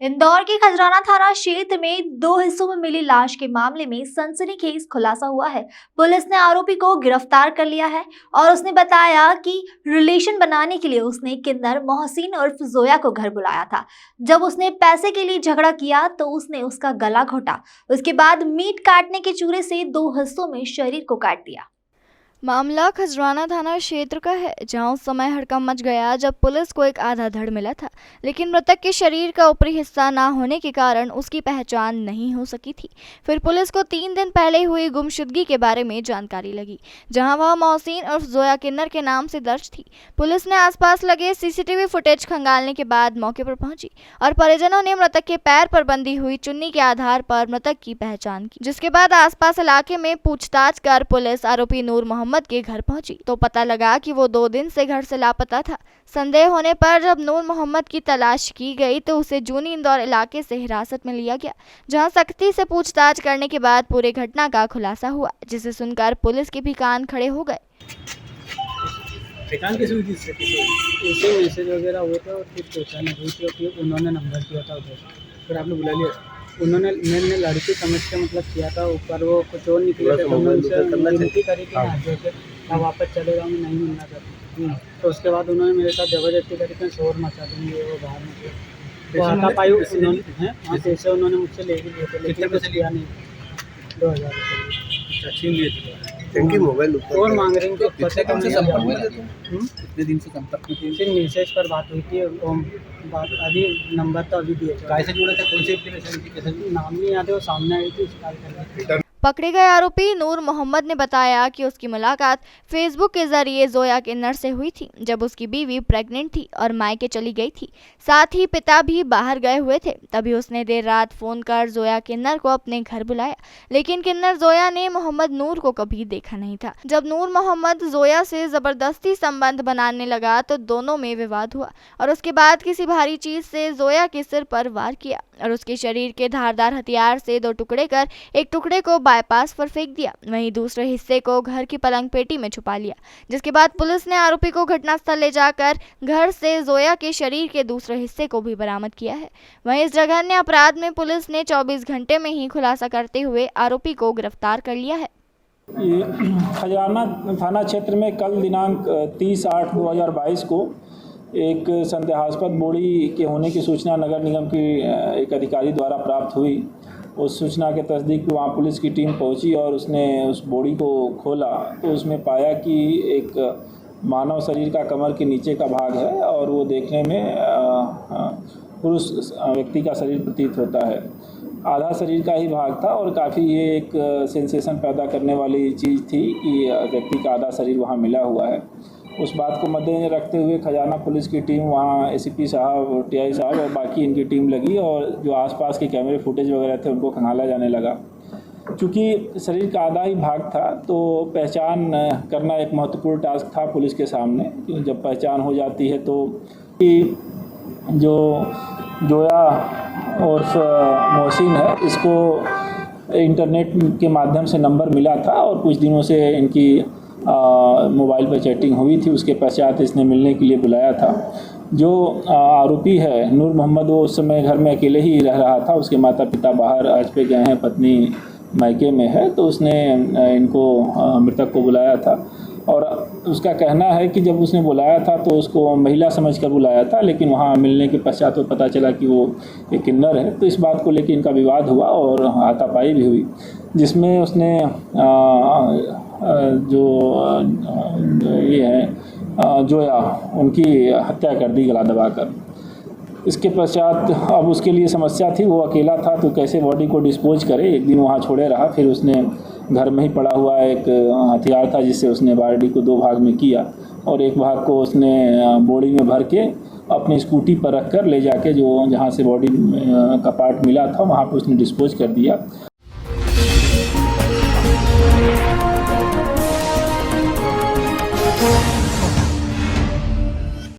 इंदौर के खजराना थाना क्षेत्र में दो हिस्सों में मिली लाश के मामले में सनसनीखेज खुलासा हुआ है। पुलिस ने आरोपी को गिरफ्तार कर लिया है और उसने बताया कि रिलेशन बनाने के लिए उसने किन्नर मोहसिन उर्फ जोया को घर बुलाया था। जब उसने पैसे के लिए झगड़ा किया तो उसने उसका गला घोटा। उसके बाद मीट काटने के चूरे से दो हिस्सों में शरीर को काट दिया। मामला खजराना थाना क्षेत्र का है, जहां उस समय हड़कंप मच गया जब पुलिस को एक आधा धड़ मिला था, लेकिन मृतक के शरीर का ऊपरी हिस्सा ना होने के कारण उसकी पहचान नहीं हो सकी थी। फिर पुलिस को 3 दिन पहले हुई गुमशुदगी के बारे में जानकारी लगी, जहां वह मोहसिन उर्फ जोया किन्नर के नाम से दर्ज थी। पुलिस ने आसपास लगे सीसीटीवी फुटेज खंगालने के बाद मौके पर पहुंची और परिजनों ने मृतक के पैर पर बंधी हुई चुन्नी के आधार पर मृतक की पहचान की, जिसके बाद आसपास इलाके में पूछताछ कर पुलिस आरोपी नूर मोहम्मद के घर पहुंची तो पता लगा कि वो 2 दिन से घर से लापता था। संदेह होने पर जब नूर मोहम्मद की तलाश की गई तो उसे जूनी इंदौर इलाके से हिरासत में लिया गया, जहां सख्ती से पूछताछ करने के बाद पूरे घटना का खुलासा हुआ, जिसे सुनकर पुलिस के भी कान खड़े हो गए। पहचान कैसे हुई थी? ऐसे मैसेज वगैरह हुए थे और फिर पहचान हुई थी और उन्होंने नंबर दिया था उधर, फिर आपने बुला लिया। मैंने लड़की समझ के मतलब किया था, ऊपर वो कुछ और निकले थे तो उनसे विनती करी कि हाँ जो मैं वापस चले जाऊँगी, नहीं मिलना चाहती। तो उसके बाद उन्होंने मेरे साथ ज़बरदस्ती करी कि शोर मचा देंगे, वो बाहर निकले। वो हाथा पाई उन्होंने पैसे उन्होंने मुझसे ले भी लिए थे, लेकिन कुछ लिया नहीं। 2000 रुपये छीन लिए थे। इनकी मोबाइल और मांग रहे हैं कि कितने दिन से संपर्क में थे? फिर मैसेज पर बात हुई थी, बात अभी नंबर तो अभी दिए थे। कैसे जुड़े थे? कौन से एप्लीकेशन की? कैसे? नाम नहीं याद है, वो सामने आई थी, स्टार्ट करने। पकड़े गए आरोपी नूर मोहम्मद ने बताया कि उसकी मुलाकात फेसबुक के जरिए जोया किन्नर से हुई थी, जब उसकी बीवी प्रेग्नेंट थी और मायके चली गई थी। साथ ही पिता भी बाहर गए हुए थे। तभी उसने देर रात फोन कर जोया किन्नर को अपने घर बुलाया, लेकिन किन्नर जोया ने मोहम्मद नूर को कभी देखा नहीं था। जब नूर मोहम्मद जोया से जबरदस्ती संबंध बनाने लगा तो दोनों में विवाद हुआ और उसके बाद किसी भारी चीज से जोया के सिर पर वार किया और उसके शरीर के धारदार हथियार से 2 टुकड़े कर एक टुकड़े को बाईपास पर फेंक दिया, वहीं दूसरे हिस्से को घर की पलंग पेटी में छुपा लिया। जिसके बाद पुलिस ने आरोपी को घटनास्थल ले जाकर घर से जोया के शरीर के दूसरे हिस्से को भी बरामद किया है। वहीं इस जघन्य अपराध में पुलिस ने 24 घंटे में ही खुलासा करते हुए आरोपी को गिरफ्तार कर लिया है। खजराना थाना क्षेत्र में कल दिनांक 30/8/2022 को एक संदेहास्पद बोड़ी के होने की सूचना नगर निगम की एक अधिकारी द्वारा प्राप्त हुई। उस सूचना के तस्दीक वहाँ पुलिस की टीम पहुँची और उसने उस बोड़ी को खोला तो उसमें पाया कि एक मानव शरीर का कमर के नीचे का भाग है और वो देखने में पुरुष व्यक्ति का शरीर प्रतीत होता है। आधा शरीर का ही भाग था और काफ़ी ये एक सेंसेशन पैदा करने वाली चीज़ थी कि व्यक्ति का आधा शरीर वहाँ मिला हुआ है। उस बात को मद्देनजर रखते हुए खजाना पुलिस की टीम वहाँ एसीपी साहब, टीआई साहब और बाकी इनकी टीम लगी और जो आसपास के कैमरे फुटेज वगैरह थे उनको खंगाला जाने लगा। चूँकि शरीर का आधा ही भाग था तो पहचान करना एक महत्वपूर्ण टास्क था पुलिस के सामने। जब पहचान हो जाती है तो जो जोया और मोहसिन है, इसको इंटरनेट के माध्यम से नंबर मिला था और कुछ दिनों से इनकी मोबाइल पर चैटिंग हुई थी। उसके पश्चात इसने मिलने के लिए बुलाया था। जो आरोपी है नूर मोहम्मद, वो उस समय घर में अकेले ही रह रहा था। उसके माता पिता बाहर हज पे गए हैं, पत्नी मायके में है, तो उसने इनको मृतक को बुलाया था और उसका कहना है कि जब उसने बुलाया था तो उसको महिला समझकर बुलाया था, लेकिन वहाँ मिलने के पश्चात तो पता चला कि वो एक किन्नर है। तो इस बात को लेकर इनका विवाद हुआ और हाथापाई भी हुई, जिसमें उसने जो ये है जोया, उनकी हत्या कर दी गला दबाकर। इसके पश्चात अब उसके लिए समस्या थी, वो अकेला था तो कैसे बॉडी को डिस्पोज करे। एक दिन वहाँ छोड़े रहा, फिर उसने घर में ही पड़ा हुआ एक हथियार था जिससे उसने बॉडी को 2 भाग में किया और एक भाग को उसने बोरी में भर के अपनी स्कूटी पर रखकर ले जाके जो जहाँ से बॉडी का पार्ट मिला था वहाँ पर उसने डिस्पोज कर दिया।